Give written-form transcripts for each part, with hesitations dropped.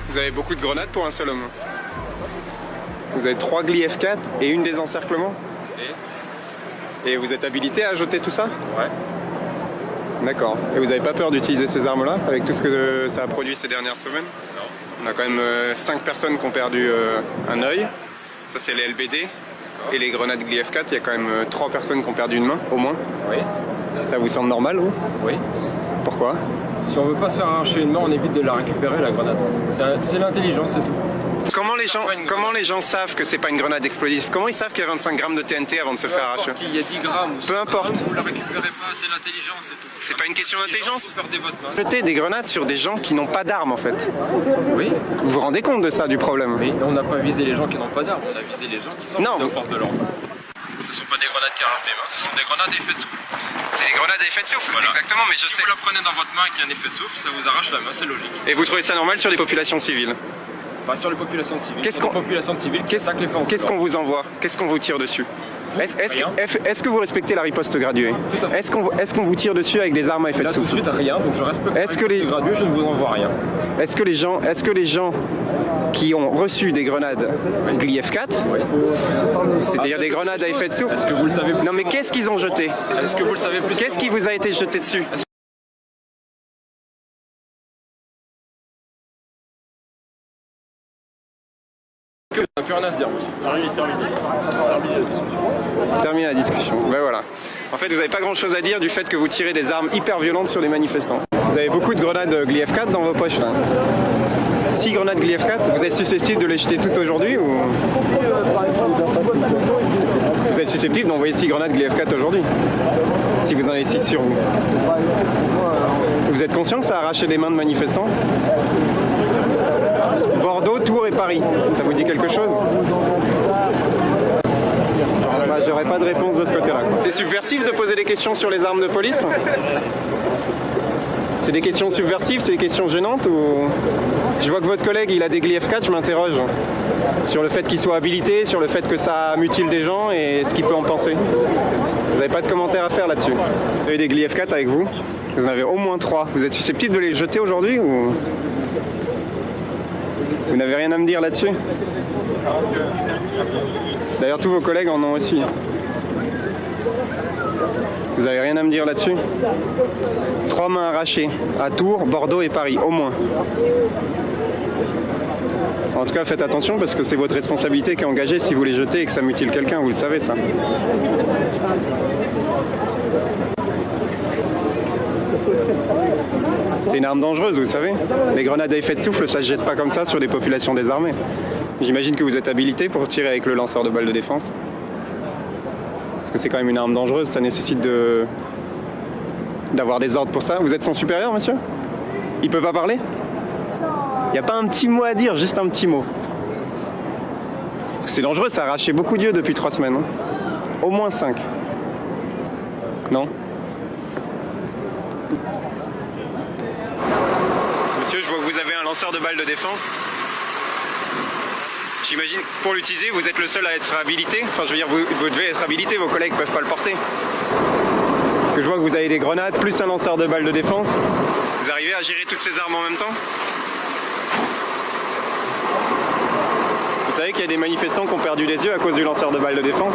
Vous avez beaucoup de grenades pour un seul homme. Vous avez 3 Gli F4 et une des encerclements. Et vous êtes habilité à jeter tout ça? Ouais. D'accord. Et vous n'avez pas peur d'utiliser ces armes-là avec tout ce que ça a produit ces dernières semaines? Non. On a quand même 5 personnes qui ont perdu un œil. Ça c'est les LBD. Et les grenades Gli F4, il y a quand même 3 personnes qui ont perdu une main, au moins. Oui. Ça vous semble normal, vous? Oui. Pourquoi? Si on veut pas se faire arracher une main, on évite de la récupérer, la grenade. C'est l'intelligence, c'est tout. Comment les gens savent que c'est pas une grenade explosive? Comment ils savent qu'il y a 25 grammes de TNT avant de se faire arracher? Il y a 10 grammes ou peu importe. Vous la récupérez pas, c'est l'intelligence, c'est tout. C'est pas une question d'intelligence? Perdez votre main. Jeter des grenades sur des gens qui n'ont pas d'armes en fait. Oui. Vous vous rendez compte de ça, du problème? Mais on n'a pas visé les gens qui n'ont pas d'armes, on a visé les gens qui sont Non. aux forces de l'ordre. Ce ne sont pas des grenades karaté, hein. Ce sont des grenades à effet de souffle. C'est des grenades à effet de souffle, voilà. Exactement, mais je sais. Si vous la prenez dans votre main et qu'il y a un effet de souffle, ça vous arrache la main, c'est logique. Et vous trouvez ça normal sur les populations civiles? Pas sur les populations civiles. Qu'est-ce qu'on vous envoie? Qu'est-ce qu'on vous tire dessus? Est-ce que vous respectez la riposte graduée? Tout à fait. Est-ce qu'on vous tire dessus avec des armes à effet de Là tout de souffle? suite rien, donc je respecte la riposte graduée, je ne vous envoie rien. Est-ce que les gens qui ont reçu des grenades Gli F4, Oui. c'est-à-dire des grenades à effet de souffle, Est-ce que vous le savez plus? non mais qu'est-ce qu'ils ont jeté? Est-ce que vous le savez plus? Qu'est-ce qui vous a été jeté dessus? On n'a plus rien à se dire, monsieur. Termine la discussion. Ben voilà. En fait, vous n'avez pas grand-chose à dire du fait que vous tirez des armes hyper violentes sur les manifestants. Vous avez beaucoup de grenades Gli F4 dans vos poches là. 6 grenades Gli F4, vous êtes susceptible de les jeter toutes aujourd'hui ou... Vous êtes susceptible d'envoyer 6 grenades Gli F4 aujourd'hui? Si vous en avez 6 sur vous. Vous êtes conscient que ça a arraché les mains de manifestants? Bordeaux, Tours et Paris, ça vous dit quelque chose? Bah, j'aurais pas de réponse de ce côté-là. C'est subversif de poser des questions sur les armes de police? C'est des questions subversives, c'est des questions gênantes ou... Je vois que votre collègue il a des Gli F4, je m'interroge sur le fait qu'il soit habilité, sur le fait que ça mutile des gens et ce qu'il peut en penser. Vous n'avez pas de commentaires à faire là-dessus? Vous avez des Gli F4 avec vous? Vous en avez au moins 3. Vous êtes susceptible de les jeter aujourd'hui ou... Vous n'avez rien à me dire là-dessus? D'ailleurs, tous vos collègues en ont aussi. Vous n'avez rien à me dire là-dessus? 3 mains arrachées à Tours, Bordeaux et Paris, au moins. En tout cas, faites attention parce que c'est votre responsabilité qui est engagée si vous les jetez et que ça mutile quelqu'un, vous le savez ça. C'est une arme dangereuse, vous savez. Les grenades à effet de souffle, ça ne se jette pas comme ça sur des populations désarmées. J'imagine que vous êtes habilité pour tirer avec le lanceur de balles de défense. Parce que c'est quand même une arme dangereuse, ça nécessite d'avoir des ordres pour ça. Vous êtes son supérieur, monsieur? Il peut pas parler? Il n'y a pas un petit mot à dire, juste un petit mot. Parce que c'est dangereux, ça a arraché beaucoup d'yeux depuis 3 semaines. Hein. Au moins 5. Non? Monsieur, je vois que vous avez un lanceur de balles de défense. J'imagine, pour l'utiliser, vous êtes le seul à être habilité. Enfin, je veux dire, vous devez être habilité, vos collègues ne peuvent pas le porter. Parce que je vois que vous avez des grenades, plus un lanceur de balles de défense. Vous arrivez à gérer toutes ces armes en même temps? Vous savez qu'il y a des manifestants qui ont perdu les yeux à cause du lanceur de balles de défense?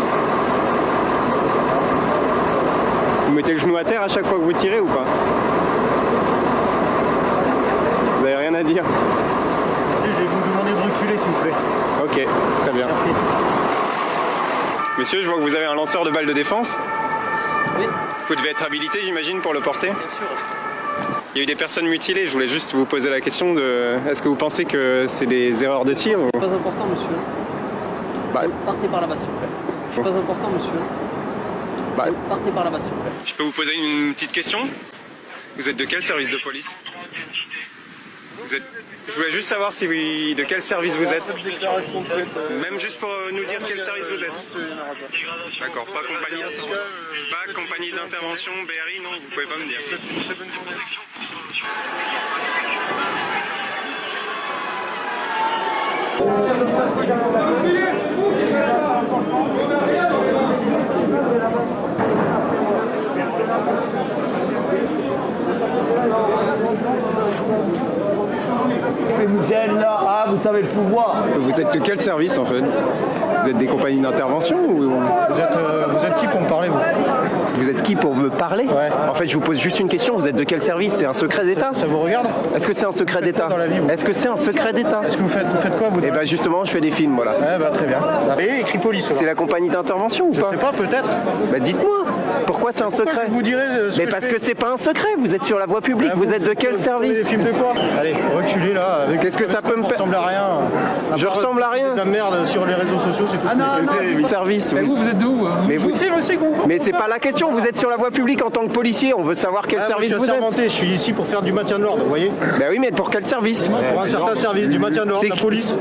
Vous mettez le genou à terre à chaque fois que vous tirez ou pas? Vous n'avez rien à dire? Si, je vais vous demander de reculer s'il vous plaît. Ok, très bien. Merci. Monsieur, je vois que vous avez un lanceur de balles de défense. Oui. Vous devez être habilité, j'imagine, pour le porter? Bien sûr. Il y a eu des personnes mutilées, je voulais juste vous poser la question de... Est-ce que vous pensez que c'est des erreurs de tir ou... C'est pas important, monsieur. Bah, Partez par là-bas, s'il vous plaît. C'est pas important, monsieur. bah, Partez par là-bas, s'il vous plaît. je peux vous poser une petite question? Vous êtes de quel service de police? Je voulais juste savoir si de quel service vous êtes. Même juste pour nous dire quel service vous êtes. D'accord, pas compagnie d'intervention, BRI, non, vous pouvez pas me dire. Là, vous savez le pouvoir. Vous êtes de quel service en fait? Vous êtes des compagnies d'intervention ou... Vous êtes qui pour me parler, vous? Vous êtes qui pour me parler? Ouais. En fait, je vous pose juste une question. Vous êtes de quel service? C'est un secret d'État? Ça vous regarde? Est-ce que c'est un secret d'État? dans la vie, vous Est-ce que c'est un secret d'État? Est-ce que vous faites quoi, vous? Eh ben justement, je fais des films, voilà. Ouais, bah très bien. Et écrit police. C'est la compagnie d'intervention ou Je pas? sais pas, peut-être. Bah dites-moi. Pourquoi c'est un Pourquoi secret? je vous dirai ce Mais que parce je fais. que c'est pas un secret. Vous êtes sur la voie publique. Bah, vous êtes de quel Vous tournez service? des films de quoi? Allez, reculez là. Qu'est-ce que ça peut me Ça ressemble à rien. Je ressemble à rien. De la merde sur les réseaux sociaux, c'est tout. Service. Oui. Vous êtes d'où? Mais vous aussi, gros. Mais c'est pas la question. Vous êtes sur la voie publique en tant que policier. On veut savoir quel service je vous suis êtes. assermenté, je suis ici pour faire du maintien de l'ordre, vous voyez? Bah oui, mais pour quel service? Pour un certain service, du maintien de l'ordre, C'est la qui- police.